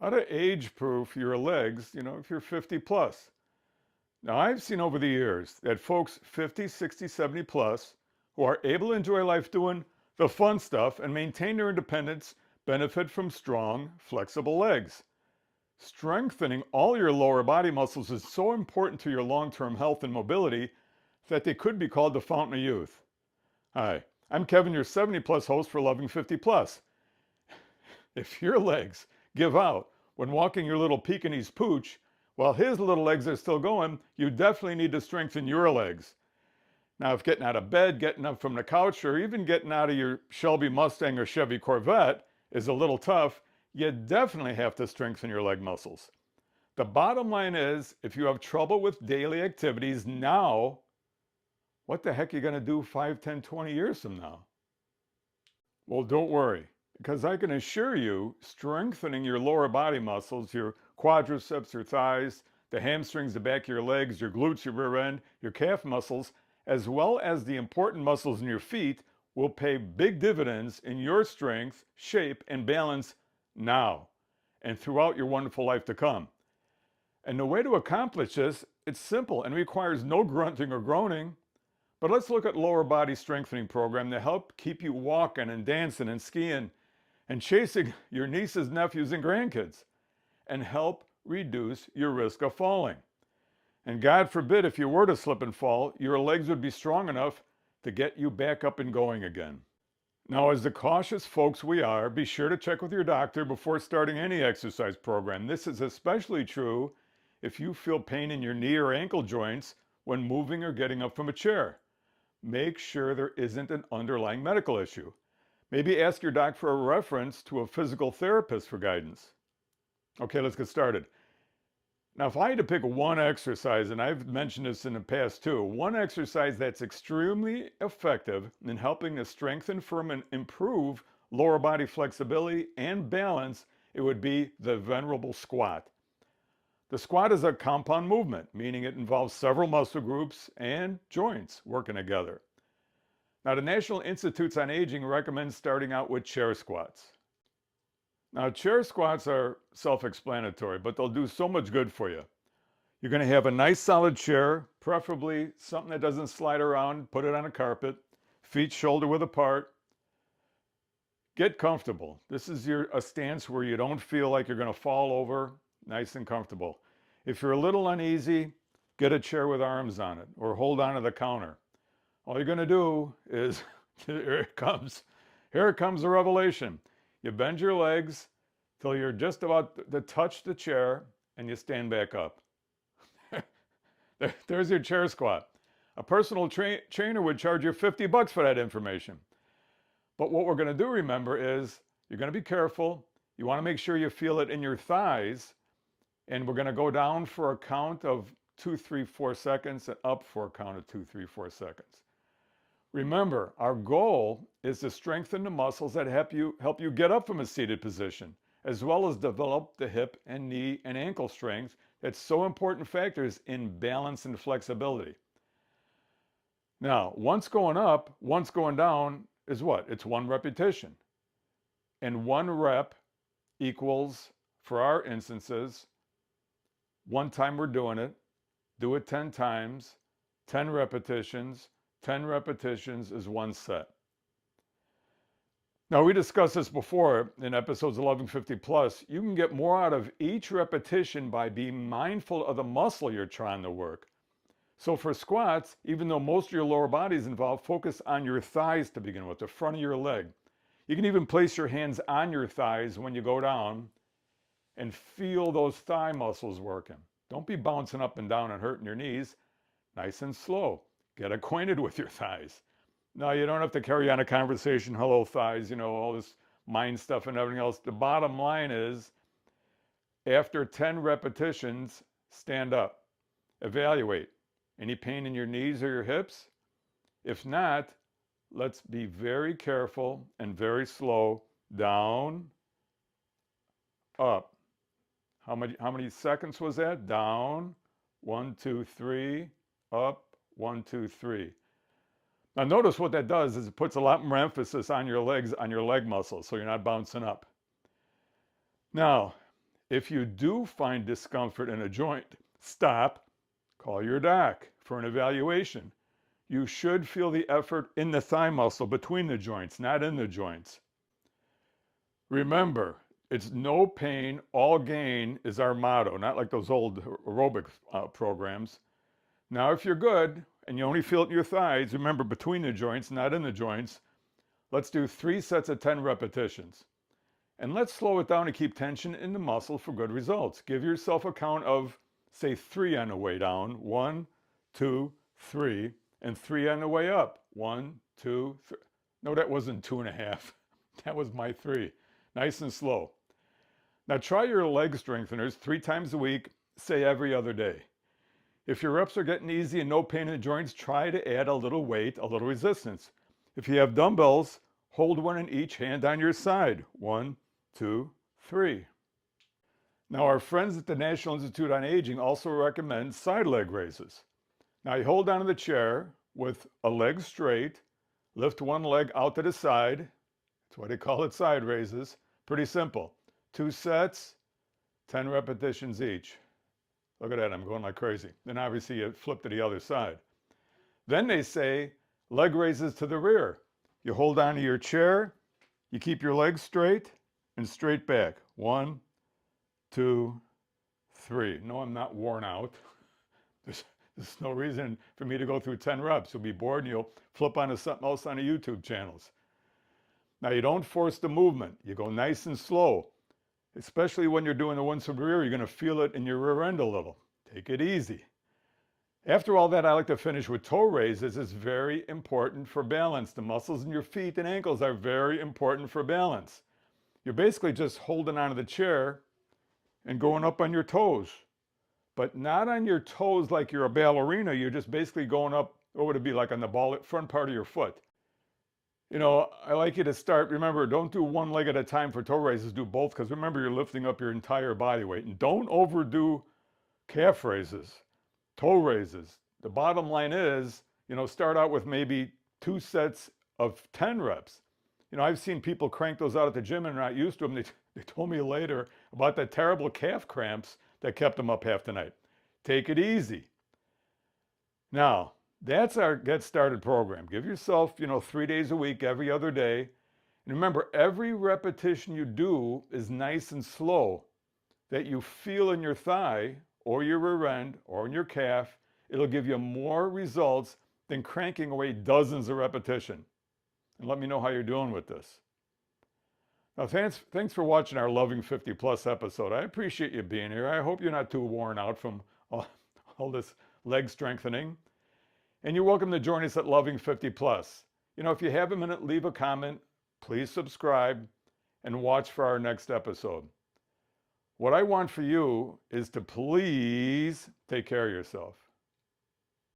How to age-proof your legs, if you're 50 plus. Now, I've seen over the years that folks 50, 60, 70 plus who are able to enjoy life doing the fun stuff and maintain their independence benefit from strong, flexible legs. Strengthening all your lower body muscles is so important to your long-term health and mobility that they could be called the fountain of youth. Hi, I'm Kevin, your 70 plus host for Loving 50 plus. If your legs give out when walking your little Pekingese pooch, while his little legs are still going, you definitely need to strengthen your legs. Now, if getting out of bed, getting up from the couch, or even getting out of your Shelby Mustang or Chevy Corvette is a little tough, you definitely have to strengthen your leg muscles. The bottom line is, if you have trouble with daily activities now, what the heck are you going to do 5, 10, 20 years from now? Well, don't worry, because I can assure you, strengthening your lower body muscles, your quadriceps, your thighs, the hamstrings, the back of your legs, your glutes, your rear end, your calf muscles, as well as the important muscles in your feet, will pay big dividends in your strength, shape, and balance now and throughout your wonderful life to come. And the way to accomplish this, it's simple and requires no grunting or groaning. But let's look at lower body strengthening program to help keep you walking and dancing and skiing and chasing your nieces, nephews, and grandkids, and help reduce your risk of falling. And God forbid, if you were to slip and fall, your legs would be strong enough to get you back up and going again. Now, as the cautious folks we are, be sure to check with your doctor before starting any exercise program. This is especially true if you feel pain in your knee or ankle joints when moving or getting up from a chair. Make sure there isn't an underlying medical issue. Maybe ask your doc for a reference to a physical therapist for guidance. Okay, let's get started. Now, if I had to pick one exercise, and I've mentioned this in the past too, one exercise that's extremely effective in helping to strengthen, firm, and improve lower body flexibility and balance, it would be the venerable squat. The squat is a compound movement, meaning it involves several muscle groups and joints working together. Now, the National Institutes on Aging recommends starting out with chair squats. Now, chair squats are self-explanatory, but they'll do so much good for you. You're going to have a nice solid chair, preferably something that doesn't slide around. Put it on a carpet, feet shoulder width apart. Get comfortable. This is a stance where you don't feel like you're going to fall over. Nice and comfortable. If you're a little uneasy, get a chair with arms on it or hold on to the counter. All you're going to do is, here it comes the revelation. You bend your legs till you're just about to touch the chair and you stand back up. There's your chair squat. A personal trainer would charge you $50 for that information. But what we're going to do, remember, is you're going to be careful. You want to make sure you feel it in your thighs. And we're going to go down for a count of 2, 3, 4 seconds and up for a count of 2, 3, 4 seconds. Remember, our goal is to strengthen the muscles that help you get up from a seated position, as well as develop the hip and knee and ankle strength that's so important factors in balance and flexibility. Now, once going up, once going down is what? It's one repetition. And one rep equals, for our instances, one time we're doing it, do it 10 times, 10 repetitions. 10 repetitions is one set. Now, we discussed this before in episodes 1150 plus. You can get more out of each repetition by being mindful of the muscle you're trying to work. So for squats, even though most of your lower body is involved, focus on your thighs to begin with, the front of your leg. You can even place your hands on your thighs when you go down and feel those thigh muscles working. Don't be bouncing up and down and hurting your knees. Nice and slow. Get acquainted with your thighs. Now, you don't have to carry on a conversation, hello thighs, all this mind stuff and everything else. The bottom line is, after 10 repetitions, stand up. Evaluate. Any pain in your knees or your hips? If not, let's be very careful and very slow. Down, up. How many seconds was that? Down, 1, 2, 3, up, 1, 2, 3. Now notice what that does is it puts a lot more emphasis on your legs, on your leg muscles, so you're not bouncing up. Now, If you do find discomfort in a joint, stop, call your doc for an evaluation. You should feel the effort in the thigh muscle between the joints, not in the joints. Remember, it's no pain, all gain is our motto, not like those old aerobic programs. Now, if you're good and you only feel it in your thighs, remember between the joints, not in the joints, let's do 3 sets of 10 repetitions. And let's slow it down and keep tension in the muscle for good results. Give yourself a count of, say, 3 on the way down. 1, 2, 3, and 3 on the way up. 1, 2, 3. No, that wasn't 2.5. That was my 3. Nice and slow. Now try your leg strengtheners 3 times a week, say every other day. If your reps are getting easy and no pain in the joints, try to add a little weight, a little resistance. If you have dumbbells, hold one in each hand on your side. 1, 2, 3. Now our friends at the National Institute on Aging also recommend side leg raises. Now you hold onto the chair with a leg straight, lift one leg out to the side. That's why they call it side raises. Pretty simple. 2 sets, 10 repetitions each. Look at that, I'm going like crazy. Then obviously you flip to the other side. Then they say leg raises to the rear. You hold onto your chair, you keep your legs straight and straight back. 1, 2, 3. No, I'm not worn out. There's no reason for me to go through 10 reps. You'll be bored and you'll flip onto something else on the YouTube channels. Now you don't force the movement. You go nice and slow. Especially when you're doing the ones from the rear, you're going to feel it in your rear end a little. Take it easy. After all that, I like to finish with toe raises. It's very important for balance. The muscles in your feet and ankles are very important for balance. You're basically just holding onto the chair and going up on your toes. But not on your toes like you're a ballerina. You're just basically going up, what would it be, like on the front part of your foot. You know, I like you to start, remember, don't do one leg at a time for toe raises, do both, because remember, you're lifting up your entire body weight. And don't overdo calf raises, toe raises. The bottom line is, you know, start out with maybe 2 sets of 10 reps. You know, I've seen people crank those out at the gym and are not used to them. They told me later about the terrible calf cramps that kept them up half the night. Take it easy. Now, that's our Get Started program. Give yourself, 3 days a week, every other day. And remember, every repetition you do is nice and slow that you feel in your thigh or your rear end or in your calf. It'll give you more results than cranking away dozens of repetitions. And let me know how you're doing with this. Now, thanks for watching our Loving 50 Plus episode. I appreciate you being here. I hope you're not too worn out from all this leg strengthening. And you're welcome to join us at Loving 50 Plus. If you have a minute, leave a comment, please subscribe, and watch for our next episode. What I want for you is to please take care of yourself.